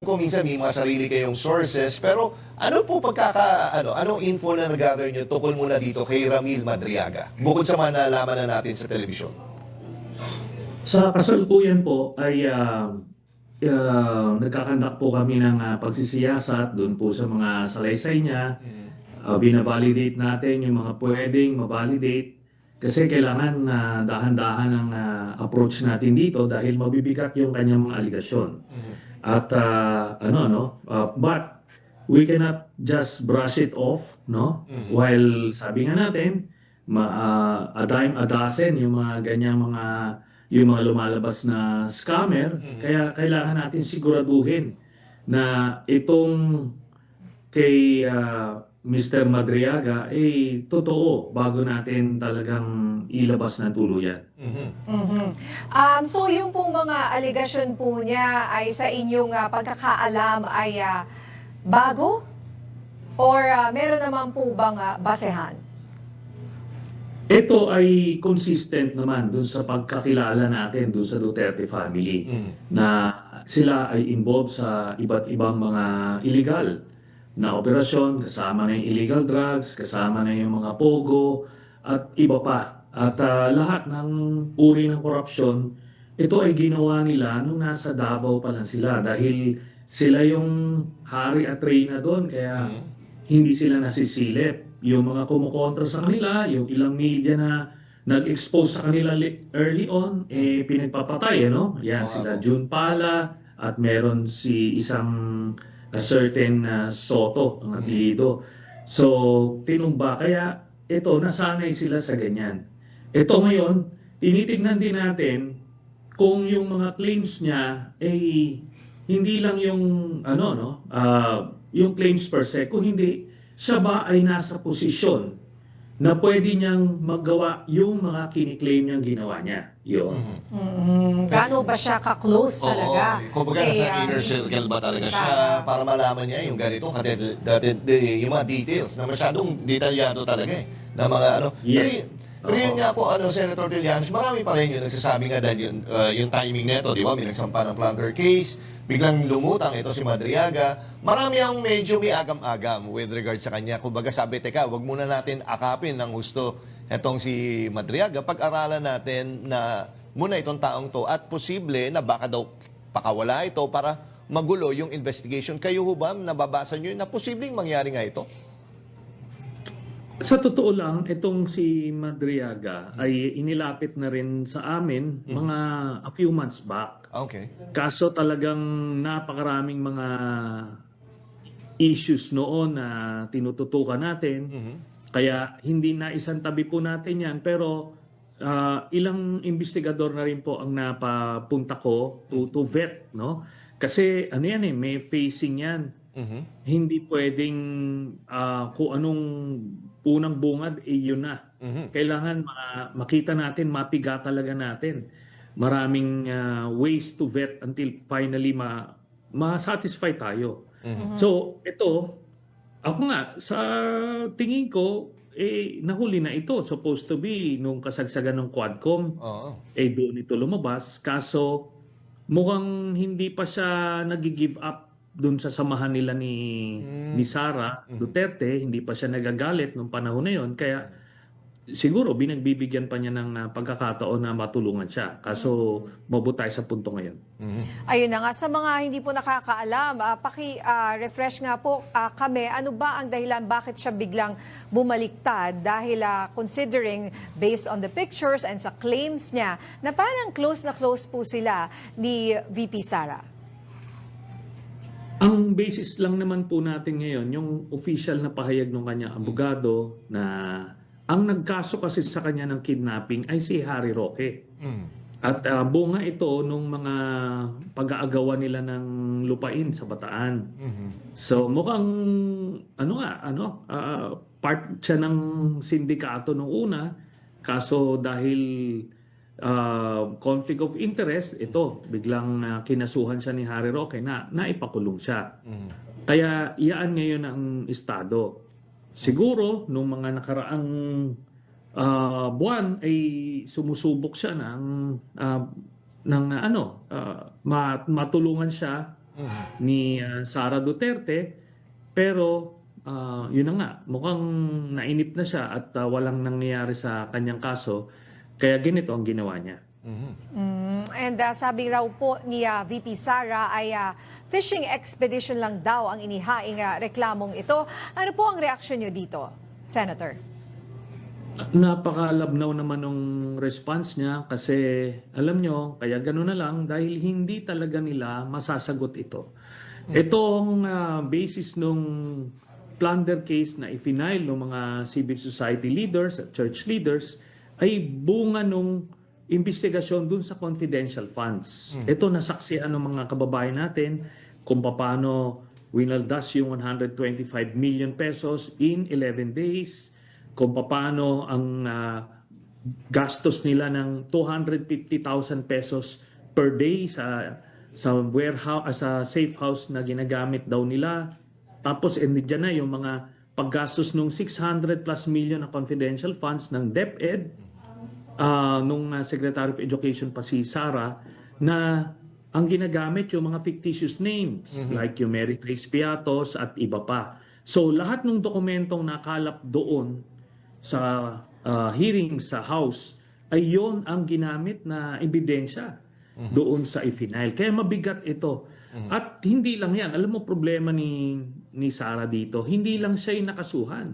Kung minsan may mga sarili kayong sources, pero ano po anong info na nag-gather nyo tukol muna dito kay Ramil Madriaga? Bukod sa mga nalaman na natin sa telebisyon. Sa kasalukuyan po ay nagkakandak po kami ng pagsisiyasat doon po sa mga salaysay niya. Binavalidate natin yung mga pwedeng mavalidate kasi kailangan dahan-dahan ang approach natin dito dahil mabibigat yung kanyang mga aligasyon. At but we cannot just brush it off, no? While sabi nga natin, a dime a dozen yung mga ganyang yung mga lumalabas na scammer, kaya kailangan natin siguraduhin na itong kay Mr. Madriaga ay totoo bago natin talagang ilabas ng tuluyan. So yung pong mga aligasyon po niya ay sa inyong pagkakaalam ay bago? Or meron naman po bang basehan? Ito ay consistent naman dun sa pagkakilala natin dun sa Duterte family na sila ay involved sa iba't ibang mga illegal na operasyon, kasama na yung illegal drugs, kasama na yung mga pogo at iba pa. At lahat ng uri ng korupsyon, ito ay ginawa nila nung nasa Davao pa lang sila dahil sila yung hari at reyna doon kaya hindi sila nasisilip. Yung mga kumukontra sa kanila, yung ilang media na nag-expose sa kanila early on, pinagpapatay, ano? Yan, sila June Pala at meron si isang a certain Soto, ang apelido. So, tinumba. Kaya ito, nasanay sila sa ganyan. Ito ngayon, tinitignan din natin kung yung mga claims niya ay hindi lang yung yung claims per se, kung hindi siya ba ay nasa posisyon na pwede niyang magawa yung mga kiniklaim niyang ginawa niya. Yun. Gaano ba siya ka-close talaga? Kumbaga nasa inner circle ba talaga siya para malaman niya yung ganito, yung mga details na masyadong detalyado talaga na mga Yes. Pero yun nga po, Senator Trillanes, marami pa rin yung nagsasabi nga dahil yung timing nito, di ba, may nagsampa ng plunder case, biglang lumutang ito si Madriaga. Marami ang medyo may agam-agam with regard sa kanya. Kumbaga sabi, teka, wag muna natin akapin ng gusto etong si Madriaga. Pag-aralan natin na muna itong taong to at posible na baka daw pakawala ito para magulo yung investigation. Kayo ho ba, nababasa nyo na posibleng mangyari nga ito? Sa totoo lang, itong si Madriaga ay inilapit na rin sa amin mga a few months back. Okay. Kaso talagang napakaraming mga issues noon na tinututukan natin. Kaya hindi na isang tabi po natin yan. Pero ilang investigador na rin po ang napapunta ko to vet. No? Kasi ano yan may facing yan. Hindi pwedeng kung anong unang bungad, yun na. Kailangan makita natin, mapiga talaga natin. Maraming ways to vet until finally ma-satisfy tayo. So, ito, ako nga, sa tingin ko, nahuli na ito. Supposed to be nung kasagsagan ng Quadcom. Doon ito lumabas. Kaso, mukhang hindi pa siya nag-give up doon sa samahan nila ni Sara Duterte, hindi pa siya nagagalit nung panahon na yon. Kaya siguro binagbibigyan pa niya ng pagkakataon na matulungan siya. Kaso mabuti tayo sa punto ngayon. Ayun na nga, sa mga hindi po nakakaalam, refresh nga po kami, ano ba ang dahilan bakit siya biglang bumaliktad? Dahil considering based on the pictures and sa claims niya, na parang close na close po sila ni VP Sara. Ang basis lang naman po natin ngayon, yung official na pahayag ng kanyang abogado na ang nagkaso kasi sa kanya ng kidnapping ay si Harry Roque. At bunga ito nung mga pag-aagawan nila ng lupain sa Bataan. So mukhang part siya ng sindikato nung una. Kaso dahil conflict of interest, ito, biglang kinasuhan siya ni Harry Roque na naipakulong siya. Kaya iyaan ngayon ang estado. Siguro, nung mga nakaraang buwan ay sumusubok siya ng matulungan siya ni Sara Duterte. Pero yun na nga, mukhang nainip na siya at walang nangyayari sa kanyang kaso. Kaya ganito ang ginawa niya. And sabi raw po ni VP Sara ay fishing expedition lang daw ang inihaing reklamong ito. Ano po ang reaksyon niyo dito, Senator? Napakalabnaw naman ng response niya kasi alam nyo, kaya gano'n na lang dahil hindi talaga nila masasagot ito. Itong basis nung plunder case na ifinail ng mga civil society leaders at church leaders ay bunga nung investigasyon dun sa confidential funds. Ito nasaksihan ng mga kababayan natin kung paano winaldas yung 125 million pesos in 11 days, kung paano ang gastos nila ng 250,000 pesos per day sa warehouse, sa safe house na ginagamit daw nila. Tapos diyan na yung mga paggastos ng 600 plus million na confidential funds ng DepEd nung Secretary of Education pa si Sara, na ang ginagamit yung mga fictitious names like yung Mary Grace Piatos at iba pa. So lahat ng dokumentong nakalap doon sa hearing sa House ay yon ang ginamit na ebidensya doon sa i-final. Kaya mabigat ito. At hindi lang yan. Alam mo, problema ni Sara dito, hindi lang siya yung nakasuhan.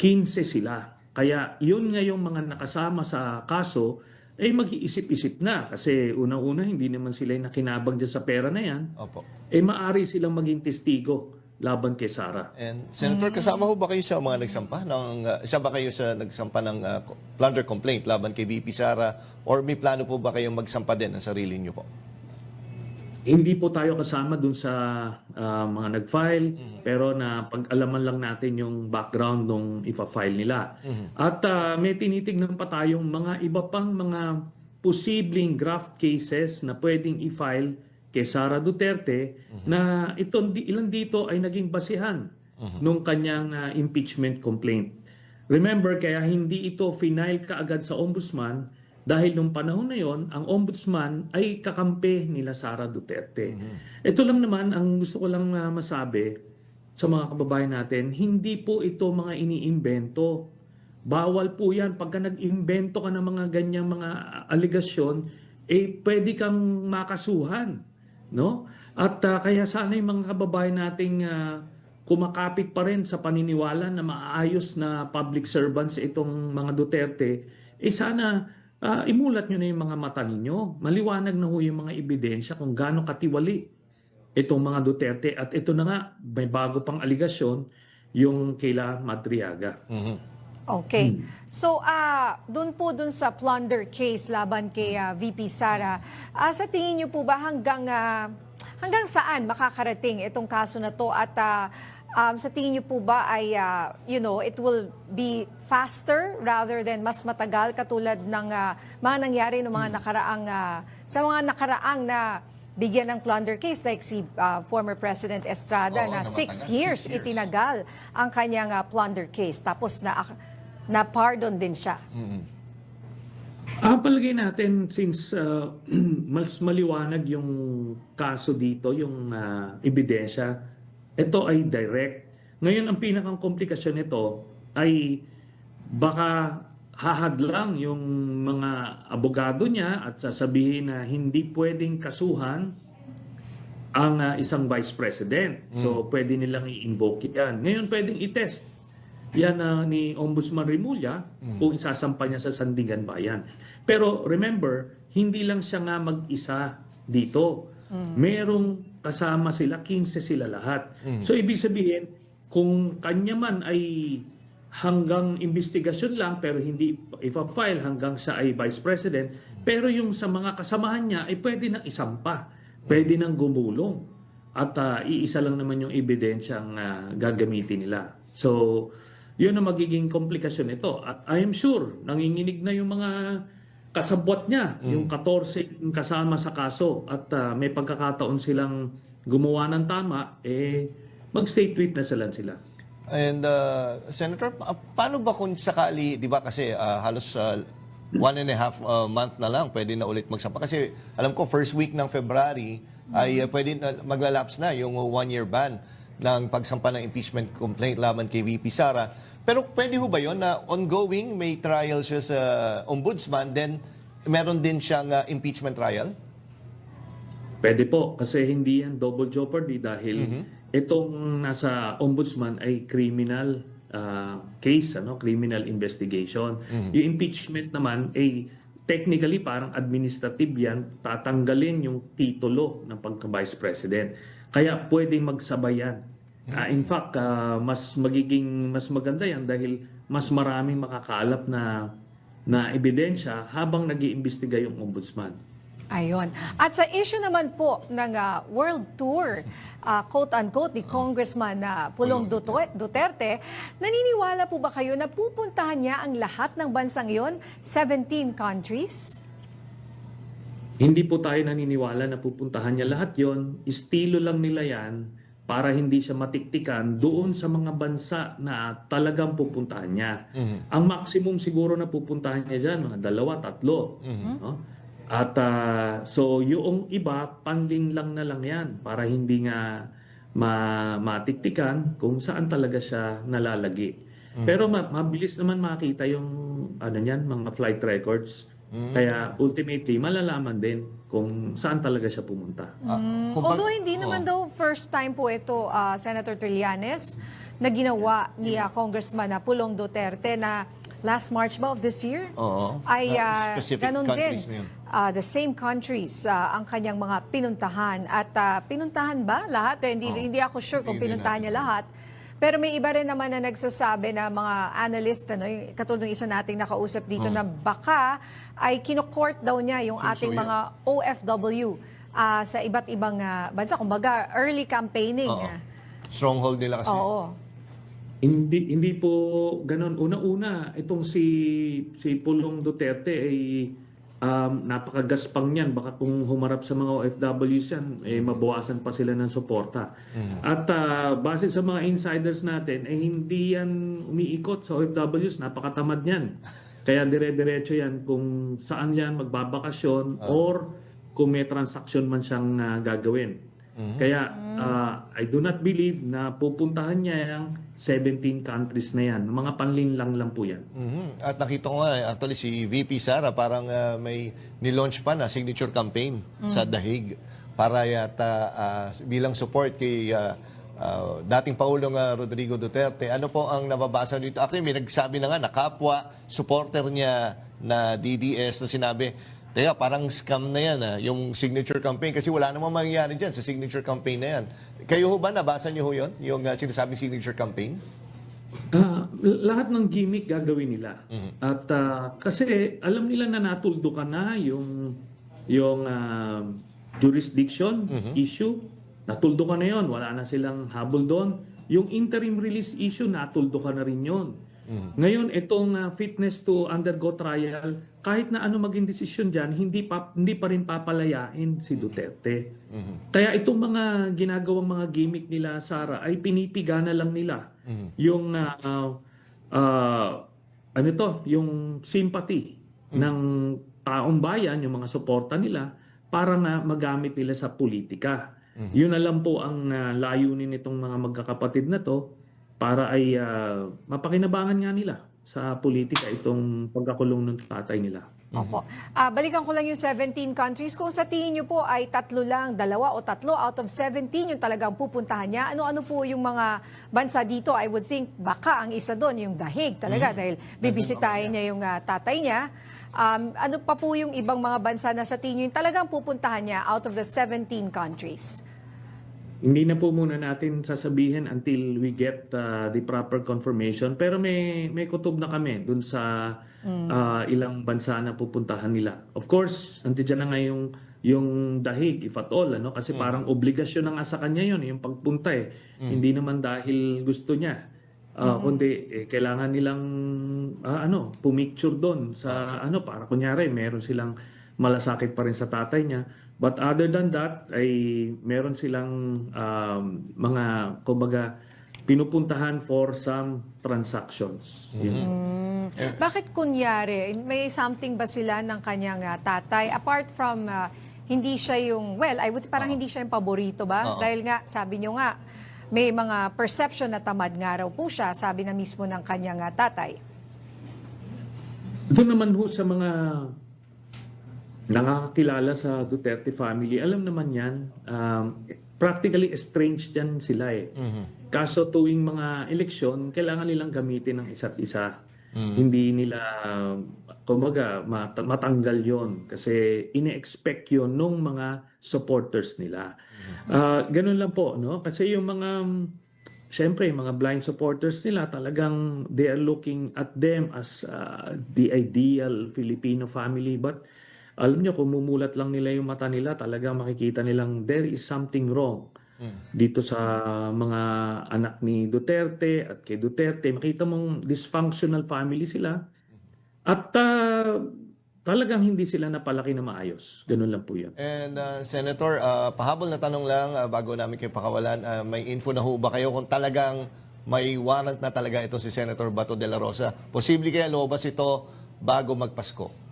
15 sila. Kaya yun nga yung mga nakasama sa kaso ay mag-iisip-isip na. Kasi unang-una, hindi naman sila yung nakinabang dyan sa pera na yan. Opo. Maari silang maging testigo laban kay Sara. And Senator, kasama ho ba kayo sa mga nagsampa isa ba kayo sa nagsampa ng plunder complaint laban kay VP Sara, or may plano po ba kayong magsampa din ng sarili niyo po? Hindi po tayo kasama dun sa mga nag-file, pero na pag-alaman lang natin yung background nung ipa-file nila. At may tinitignan pa tayong mga iba pang mga posibleng graft cases na pwedeng i-file kay Sara Duterte na ilan dito ay naging basihan nung kanyang impeachment complaint. Remember, kaya hindi ito final kaagad sa ombudsman dahil nung panahon na yon, ang ombudsman ay kakampi nila Sara Duterte. Ito lang naman, ang gusto ko lang masabi sa mga kababayan natin, hindi po ito mga iniimbento. Bawal po yan. Pagka nag-imbento ka ng mga ganyang mga aligasyon, pwede kang makasuhan. No? At kaya sana yung mga kababayan nating kumakapit pa rin sa paniniwala na maayos na public servants itong mga Duterte, sana imulat nyo na yung mga mata ninyo. Maliwanag na ho yung mga ebidensya kung gaano katiwali itong mga Duterte. At ito na nga, may bago pang aligasyon, yung kila Madriaga. Okay. So, dun sa plunder case laban kay VP Sara, sa tingin niyo po ba hanggang saan makakarating itong kaso na to? At sa tingin niyo po ba ay, it will be faster rather than mas matagal katulad ng mga nangyari ng mga nakaraang na bigyan ng plunder case like si former President Estrada na 6 years itinagal ang kanyang plunder case. Tapos na-pardon din siya. Palagay natin, since mas maliwanag yung kaso dito, yung ebidensya, ito ay direct. Ngayon, ang pinakang komplikasyon nito ay baka hahadlang yung mga abogado niya at sasabihin na hindi pwedeng kasuhan ang isang vice president. So, pwede nilang i-invoke yan. Ngayon, pwedeng i-test yan ni Ombudsman Remulla kung isasampa niya sa Sandigan Bayan. Pero remember, hindi lang siya nga mag-isa dito. Merong kasama sila, 15 sila lahat. So ibig sabihin, kung kanya man ay hanggang investigasyon lang pero hindi ipa-file hanggang siya ay Vice President, pero yung sa mga kasamahan niya ay pwede nang isampa, pwede nang gumulong. At iisa lang naman yung ebidensyang gagamitin nila. So, yun ang magiging komplikasyon ito. At I am sure, nanginginig na yung mga kasabwat niya, yung 14 kasama sa kaso. At may pagkakataon silang gumawa ng tama, mag-state witness na sila. And Senator, paano ba kung sakali, di ba kasi halos 1.5 month na lang, pwede na ulit magsampa. Kasi alam ko, first week ng February, ay pwede maglalapse na yung 1-year ban ng pagsampa ng impeachment complaint laban kay VP Sara. Pero pwede ho ba yun na ongoing, may trial siya sa ombudsman, then meron din siyang impeachment trial? Pwede po, kasi hindi yan double jeopardy dahil itong nasa ombudsman ay criminal case, criminal investigation. Yung impeachment naman ay technically parang administrative yan, tatanggalin yung titulo ng pagka-vice president. Kaya pwedeng magsabay yan. In fact, mas maganda yan dahil mas maraming makakaalap na ebidensya habang nag-iimbestiga yung ombudsman. Ayun. At sa issue naman po ng world tour, quote-unquote, ni Congressman Pulong Duterte, naniniwala po ba kayo na pupuntahan niya ang lahat ng bansang yon, 17 countries? Hindi po tayo naniniwala na pupuntahan niya lahat yon. Estilo lang nila yan para hindi siya matiktikan doon sa mga bansa na talagang pupuntahan niya. Ang maximum siguro na pupuntahan niya dyan, mga 2, 3. No? At so yung iba, panling lang na lang yan para hindi nga matiktikan kung saan talaga siya nalalagi. Pero mabilis naman makita yung mga flight records. Kaya ultimately, malalaman din kung saan talaga siya pumunta. Although hindi naman daw first time po ito, Senator Trillanes, na ginawa ni Congressman Pulong Duterte na last March ba of this year? Oo. Ay Specific ganun countries din. na yun. The same countries ang kanyang mga pinuntahan. At pinuntahan ba lahat? Hindi ako sure kung Hindi pinuntahan niya lahat. Pero may iba rin naman na nagsasabi na mga analyst, yung katulad ng isa nating nakausap dito, na baka ay kinokort daw niya yung ating yan. mga OFW sa iba't ibang bansa. Kumbaga, early campaigning. Oo. Stronghold nila kasi. Oo. Hindi po ganun. Una-una, itong si Pulong Duterte ay napakagaspang niyan. Baka kung humarap sa mga OFWs yan, mabawasan pa sila ng suporta. At base sa mga insiders natin, hindi yan umiikot sa OFWs. Napakatamad niyan. Kaya dire-diretso yan kung saan yan magbabakasyon or kung may transaksyon man siyang gagawin. Kaya I do not believe na pupuntahan niya yung 17 countries na yan. Mga panlinlang lang po yan. At nakita ko nga, actually si VP Sara parang may nilaunch pa na signature campaign sa Dahig para yata bilang support kay dating Pangulong Rodrigo Duterte. Ano po ang nababasa dito? Actually, may nagsabi na nga na kapwa supporter niya na DDS na sinabi, teka, parang scam na yan, yung signature campaign. Kasi wala namang mangyayari dyan sa signature campaign na yan. Kayo ho ba, nabasa niyo ho yun? Yung sinasabing signature campaign? Lahat ng gimmick gagawin nila. At kasi alam nila na natuldukan na yung jurisdiction issue. Natuldukan na yon, wala na silang habol doon. Yung interim release issue, natuldukan na rin yon. Ngayon, itong fitness to undergo trial, kahit na ano maging desisyon dyan, hindi pa rin papalayain si Duterte. Kaya itong mga ginagawang mga gimmick nila, Sara, ay pinipigana lang nila yung yung sympathy ng taong bayan, yung mga suporta nila, para nga magamit nila sa politika. Yun na lang po ang layunin nitong mga magkakapatid na to, para ay mapakinabangan nga nila sa politika itong pagkakulong ng tatay nila. Opo. Balikan ko lang yung 17 countries. Kung sa tingin niyo po ay 3 lang, 2 o 3 out of 17 yung talagang pupuntahan niya, ano-ano po yung mga bansa dito? I would think baka ang isa doon, yung Dahig talaga, dahil bibisitahin niya yung tatay niya. Ano pa po yung ibang mga bansa na sa tingin niyo yung talagang pupuntahan niya out of the 17 countries? Hindi na po muna natin sasabihin until we get the proper confirmation. Pero may kutob na kami dun sa ilang bansa na pupuntahan nila. Of course, nandiyan na nga yung Dahig, if at all. Kasi parang obligasyon na nga sa kanya yun, yung pagpunta eh. Hindi naman dahil gusto niya. Kundi kailangan nilang pumicture doon sa para kunyari meron silang malasakit pa rin sa tatay niya. But other than that, ay meron silang mga, kumbaga, pinupuntahan for some transactions. Bakit kunyari, may something ba sila ng kanyang tatay? Apart from hindi siya yung, well, parang hindi siya yung paborito ba? Oo. Dahil nga, sabi nyo nga, may mga perception na tamad nga raw po siya, sabi na mismo ng kanyang tatay. Doon naman ho sa mga nakakakilala sa Duterte family, alam naman yan, practically estranged yan sila eh. Kaso tuwing mga eleksyon, kailangan nilang gamitin ng isa't isa. Hindi nila, kumbaga, matanggal yon kasi ine-expect yon nung mga supporters nila. Ganun lang po, no? Kasi yung mga, siyempre, mga blind supporters nila, talagang they are looking at them as the ideal Filipino family. But alam nyo, kung mumulat lang nila yung mata nila, talagang makikita nilang there is something wrong dito sa mga anak ni Duterte at kay Duterte. Makita mong dysfunctional family sila at talagang hindi sila napalaki na maayos. Ganun lang po yan. And Senator, pahabol na tanong lang bago namin kayo pakawalan, may info na ho ba kayo kung talagang may warrant na talaga ito si Senator Bato de la Rosa? Posible kaya lumabas ito bago magpasko?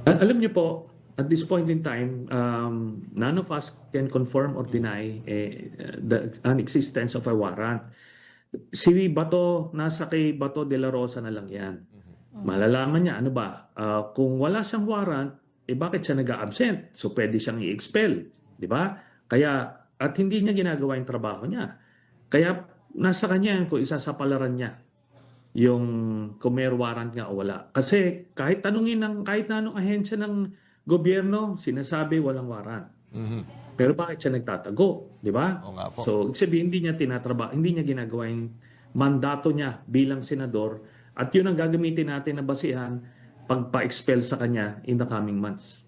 Alam niyo po, at this point in time, none of us can confirm or deny the existence of a warrant. Si Bato, nasa kay Bato de la Rosa na lang yan. Malalaman niya, ano ba, kung wala siyang warrant, bakit siya nag-absent? So pwede siyang i-expel, di ba? Kaya, at hindi niya ginagawa yung trabaho niya. Kaya, nasa kanya yan kung isasapalaran niya yung kung may warrant nga o wala. Kasi kahit tanungin ng kahit na anong ahensya ng gobyerno, sinasabi walang warrant. Pero bakit siya nagtatago, di ba? Oo nga po. So, ibig sabihin, hindi niya tinatrabaho, hindi niya ginagawa yung mandato niya bilang senador at yun ang gagamitin natin na basihan pagpa-expel sa kanya in the coming months.